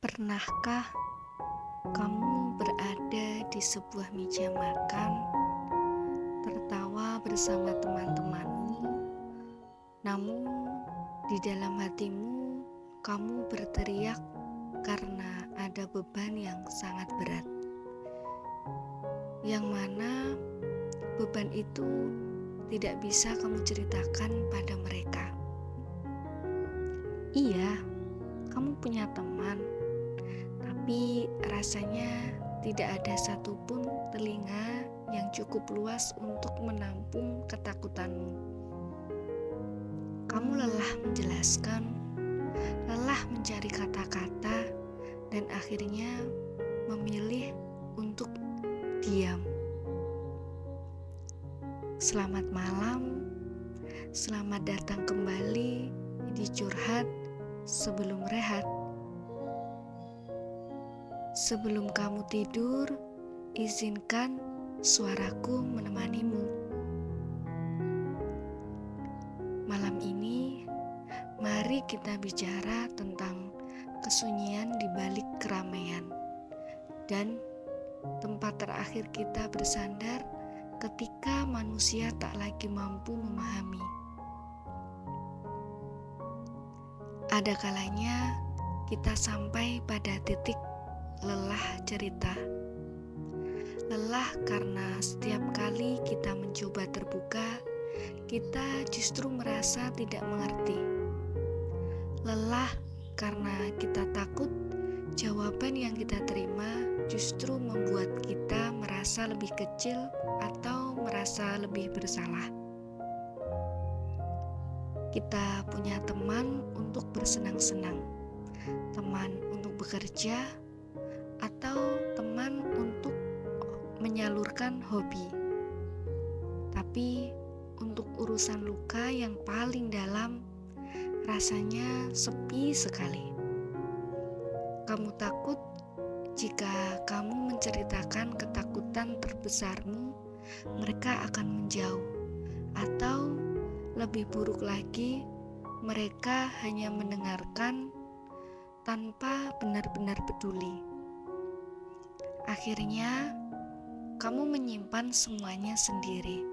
Pernahkah kamu berada di sebuah meja makan, tertawa bersama teman-temanmu, namun di dalam hatimu kamu berteriak karena ada beban yang sangat berat, yang mana beban itu tidak bisa kamu ceritakan pada mereka. Iya, kamu punya teman, tapi rasanya tidak ada satupun telinga yang cukup luas untuk menampung ketakutanmu. Kamu lelah menjelaskan, lelah mencari kata-kata, dan akhirnya memilih untuk diam. Selamat malam, selamat datang kembali di Curhat Sebelum Rehat. Sebelum kamu tidur, izinkan suaraku menemanimu. Malam ini, mari kita bicara tentang kesunyian di balik keramaian dan tempat terakhir kita bersandar ketika manusia tak lagi mampu memahami. Ada kalanya kita sampai pada titik lelah cerita. Lelah karena setiap kali kita mencoba terbuka, kita justru merasa tidak mengerti. Lelah karena kita takut jawaban yang kita terima justru membuat kita merasa lebih kecil atau merasa lebih bersalah. Kita punya teman untuk bersenang-senang, teman untuk bekerja, atau teman untuk menyalurkan hobi. Tapi untuk urusan luka yang paling dalam, rasanya sepi sekali. Kamu takut jika kamu menceritakan ketakutan terbesarmu, mereka akan menjauh, atau lebih buruk lagi, mereka hanya mendengarkan tanpa benar-benar peduli. Akhirnya, kamu menyimpan semuanya sendiri.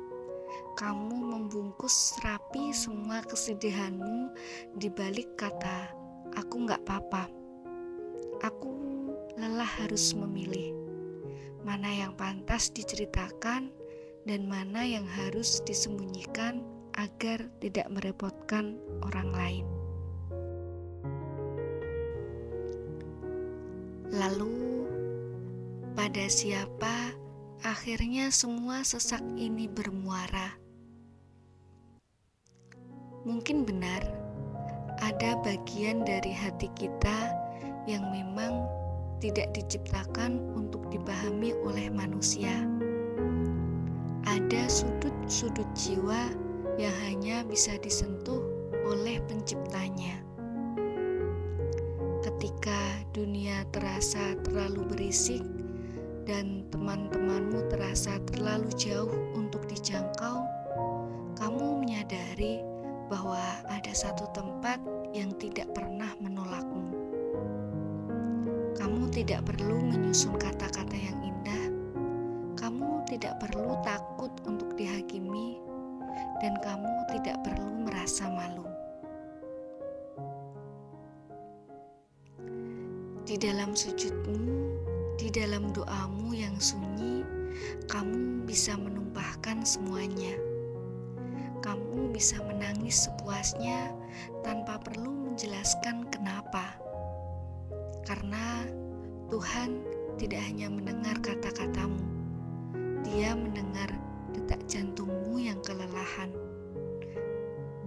Kamu membungkus rapi semua kesedihanmu di balik kata, "Aku gak apa-apa." Aku lelah harus memilih mana yang pantas diceritakan dan mana yang harus disembunyikan agar tidak merepotkan orang lain. Lalu, pada siapa akhirnya semua sesak ini bermuara? Mungkin benar, ada bagian dari hati kita yang memang tidak diciptakan untuk dipahami oleh manusia. Ada sudut-sudut jiwa yang hanya bisa disentuh oleh penciptanya. Ketika dunia terasa terlalu berisik dan teman-temanmu terasa terlalu jauh untuk dijangkau, kamu menyadari bahwa ada satu tempat yang tidak pernah menolakmu. Kamu tidak perlu menyusun kata-kata yang indah. Kamu tidak perlu takut untuk dihakimi, dan kamu tidak perlu merasa malu. Di dalam sujudmu, di dalam doamu yang sunyi, kamu bisa menumpahkan semuanya. Kamu bisa menangis sepuasnya tanpa perlu menjelaskan kenapa. Karena Tuhan tidak hanya mendengar kata-katamu, Dia mendengar detak jantungmu yang kelelahan.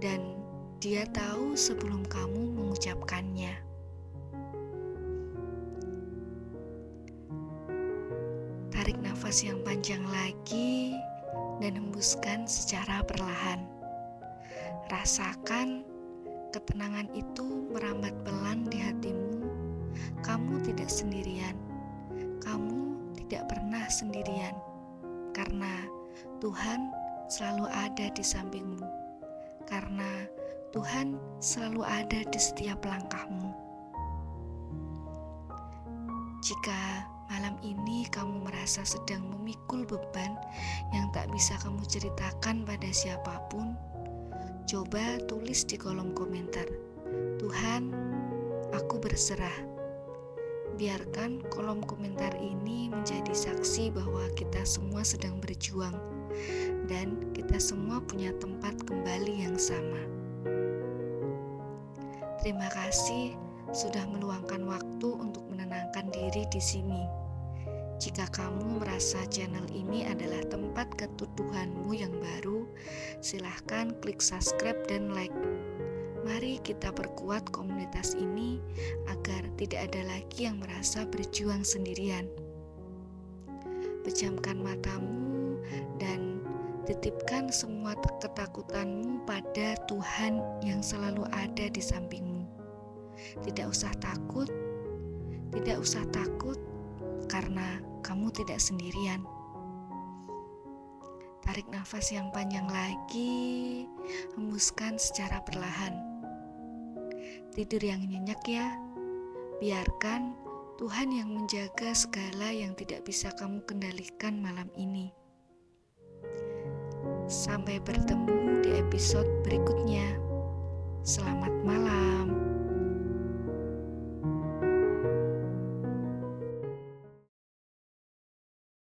Dan Dia tahu sebelum kamu mengucapkannya. Tarik nafas yang panjang lagi dan hembuskan secara perlahan. Rasakan ketenangan itu merambat pelan di hatimu. Kamu tidak sendirian. Kamu tidak pernah sendirian. Karena Tuhan selalu ada di sampingmu. Karena Tuhan selalu ada di setiap langkahmu. Jika malam ini kamu merasa sedang memikul beban yang tak bisa kamu ceritakan pada siapapun, coba tulis di kolom komentar, "Tuhan, aku berserah." Biarkan kolom komentar ini menjadi saksi bahwa kita semua sedang berjuang dan kita semua punya tempat kembali yang sama. Terima kasih sudah meluangkan waktu untuk menenangkan diri di sini. Jika kamu merasa channel ini adalah tempat keteduhanmu yang baru, silahkan klik subscribe dan like. Mari kita perkuat komunitas ini agar tidak ada lagi yang merasa berjuang sendirian. Pejamkan matamu dan titipkan semua ketakutanmu pada Tuhan yang selalu ada di sampingmu. Tidak usah takut karena kamu tidak sendirian. Tarik nafas yang panjang lagi, hembuskan secara perlahan. Tidur yang nyenyak ya. Biarkan Tuhan yang menjaga segala yang tidak bisa kamu kendalikan malam ini. Sampai bertemu di episode berikutnya. Selamat malam.